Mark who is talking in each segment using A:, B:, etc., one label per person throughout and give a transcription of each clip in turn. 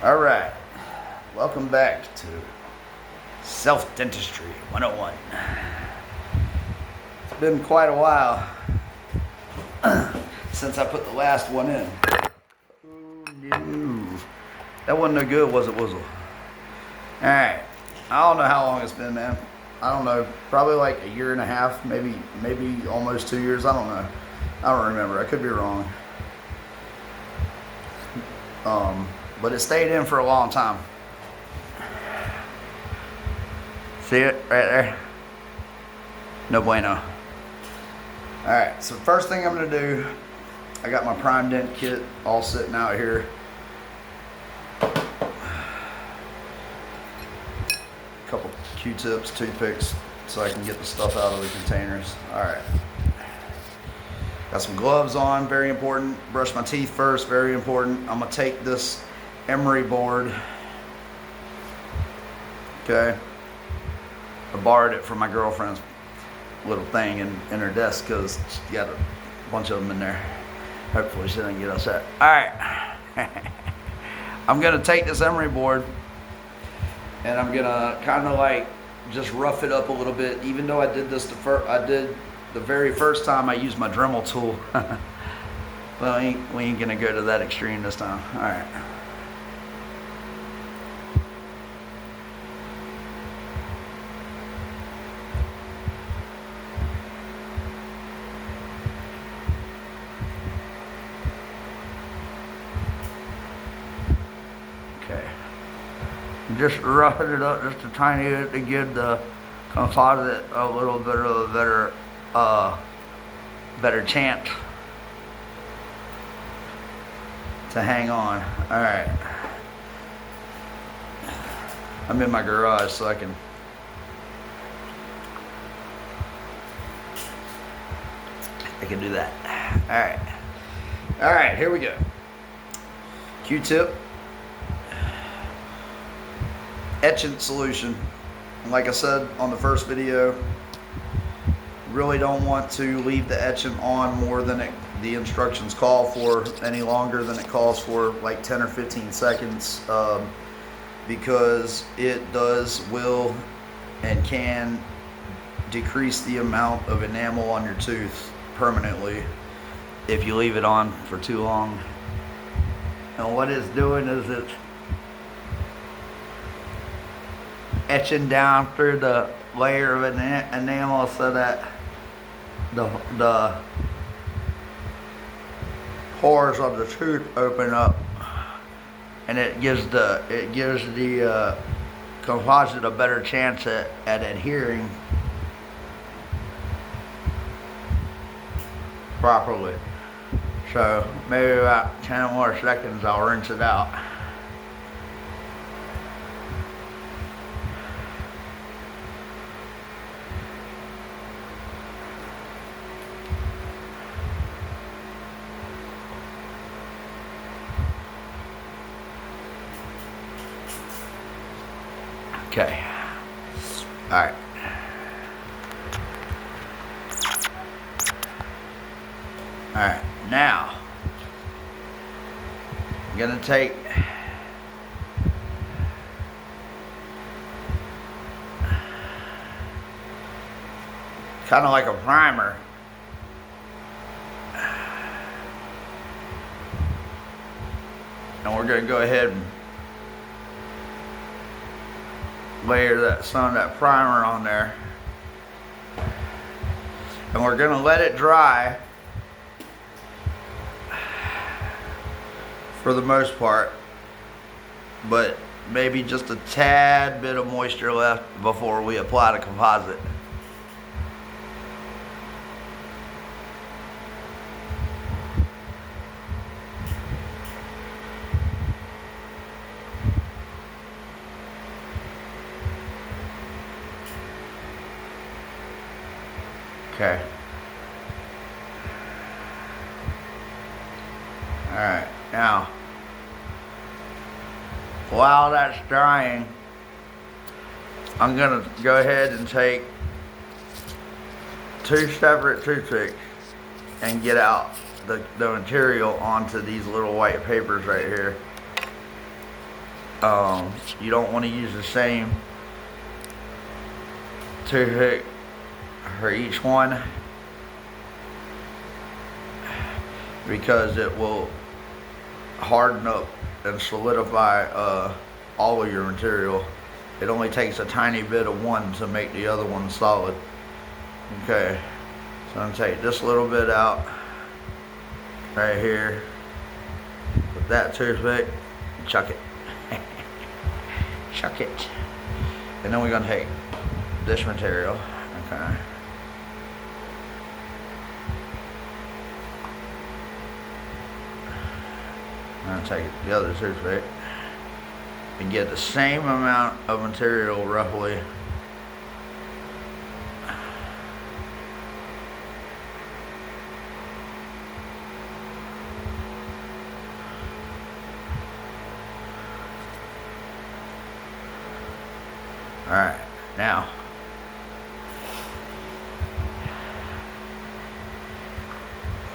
A: All right, welcome back to Self-Dentistry 101. It's been quite a while since I put the last one in. Oh no, that wasn't no good, was it, Wizzle? All right, I don't know how long it's been, man. I don't know, probably like a year and a half, maybe almost 2 years. I don't know. I don't remember. I could be wrong. But it stayed in for a long time. See it right there? No bueno. Alright, so first thing I'm going to do, I got my prime dent kit all sitting out here. A couple Q-tips, toothpicks, so I can get the stuff out of the containers. Alright. Got some gloves on, very important. Brush my teeth first, very important. I'm going to take this emery board. Okay. I borrowed it from my girlfriend's little thing in her desk because she got a bunch of them in there. Hopefully she doesn't get upset. Alright. I'm going to take this emery board and I'm going to kind of like just rough it up a little bit. Even though I did this the very first time I used my Dremel tool. But we ain't going to go to that extreme this time. Alright. Just roughing it up just a tiny bit to give the composite a little bit of a better chance to hang on. All right, I'm in my garage, so I can do that. All right, here we go. Q-tip. Etchant solution. And like I said on the first video, really don't want to leave the etchant on more than the instructions call for, any longer than it calls for, like 10 or 15 seconds, because it will and can decrease the amount of enamel on your tooth permanently if you leave it on for too long. And what it's doing is it's etching down through the layer of enamel so that the pores of the tooth open up, and it gives the composite a better chance at adhering properly. So maybe about 10 more seconds I'll rinse it out. Okay. All right. All right. Now, I'm gonna take kind of like a primer. And we're gonna go ahead and layer some of that primer on there, and we're going to let it dry for the most part, but maybe just a tad bit of moisture left before we apply the composite. Okay. Alright, now, while that's drying, I'm going to go ahead and take 2 separate toothpicks and get out the material onto these little white papers right here. You don't want to use the same toothpick for each one, because it will harden up and solidify all of your material. It only takes a tiny bit of one to make the other one solid. Okay, so I'm gonna take this little bit out right here with that toothpick and chuck it. Chuck it. And then we're gonna take this material. Okay. I'm gonna take the other toothpick and get the same amount of material roughly. Alright, now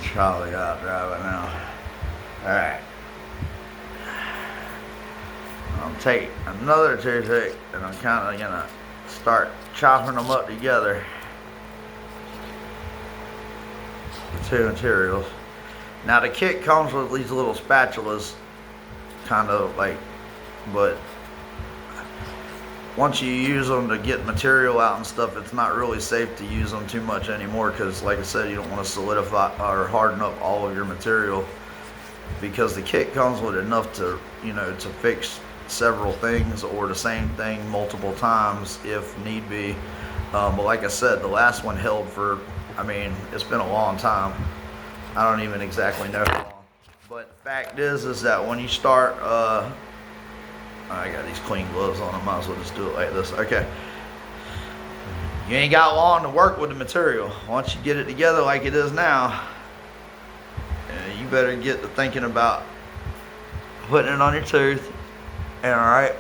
A: Charlie out driving now. Alright. I'll take another toothpick and I'm kind of gonna start chopping them up together. The two materials. Now the kit comes with these little spatulas, kind of like, but once you use them to get material out and stuff, it's not really safe to use them too much anymore, because like I said, you don't want to solidify or harden up all of your material, because the kit comes with enough to, you know, to fix several things or the same thing multiple times if need be. But like I said, the last one held for, I mean, it's been a long time. I don't even exactly know how long. But the fact is that when you start, I got these clean gloves on, I might as well just do it like this. Okay. You ain't got long to work with the material. Once you get it together like it is now, you better get to thinking about putting it on your tooth. And alright.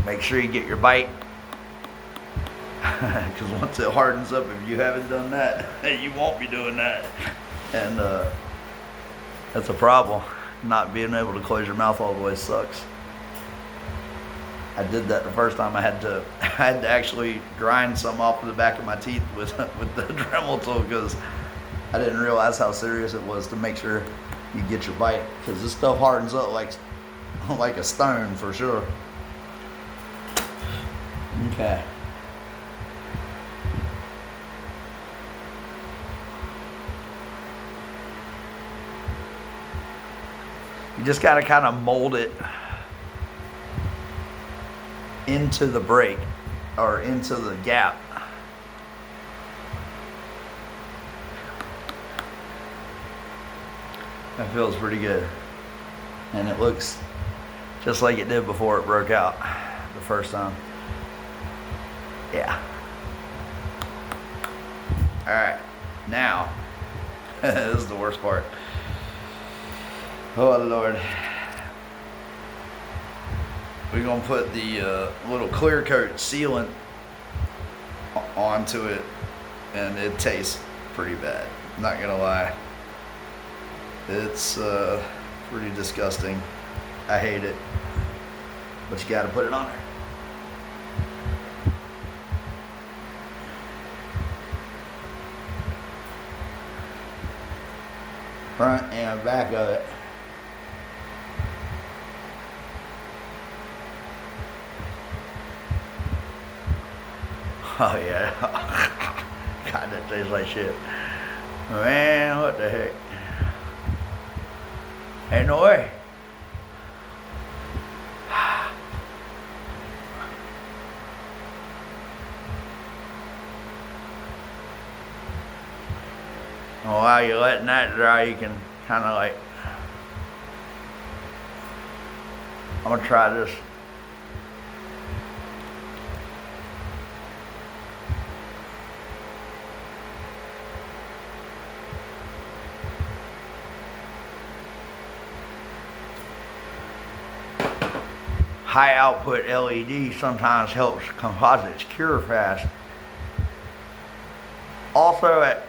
A: Make sure you get your bite, because once it hardens up, if you haven't done that, you won't be doing that, and that's a problem. Not being able to close your mouth all the way sucks. I did that the first time. I had to actually grind some off the back of my teeth with the Dremel tool, because I didn't realize how serious it was to make sure you get your bite, because this stuff hardens up like a stone for sure. Okay. You just got to kind of mold it into the break or into the gap. That feels pretty good. And it looks just like it did before it broke out the first time. Yeah. Alright, now, this is the worst part. Oh Lord. We're going to put the little clear coat sealant onto it, and it tastes pretty bad. Not going to lie. It's pretty disgusting. I hate it. But you got to put it on there. Front and back of it. Oh yeah. God, that tastes like shit. Man, what the heck? Ain't no way. Well, while you're letting that dry, you can kind of like, I'm gonna try this. High output LED sometimes helps composites cure fast. Also,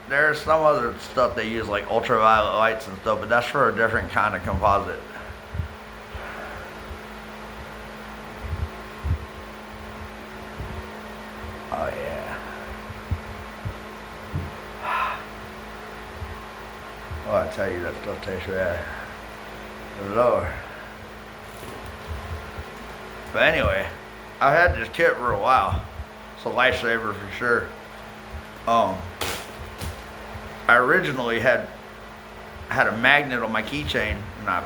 A: there's some other stuff they use like ultraviolet lights and stuff, but that's for a different kind of composite. Oh yeah. Oh, I tell you, that stuff tastes rad. Lord. But anyway, I've had this kit for a while. It's a lifesaver for sure. I originally had a magnet on my keychain, and I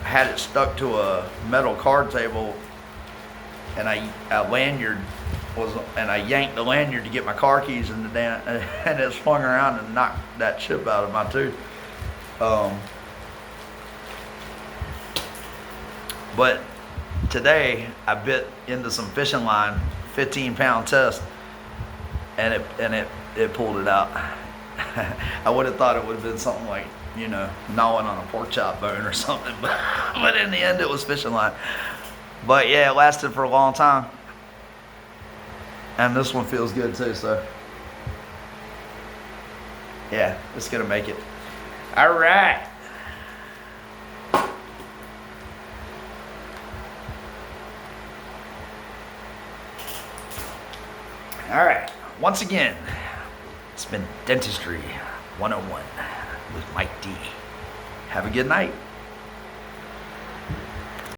A: had it stuck to a metal card table, and a lanyard was, and I yanked the lanyard to get my car keys in the damn, and it swung around and knocked that chip out of my tooth. But today I bit into some fishing line, 15-pound test, and it pulled it out. I would have thought it would have been something like, you know, gnawing on a pork chop bone or something, but in the end it was fishing line. But yeah, it lasted for a long time, and this one feels good too. So yeah, it's gonna make it. All right. All right, once again, it's been Dentistry 101 with Mike D. Have a good night.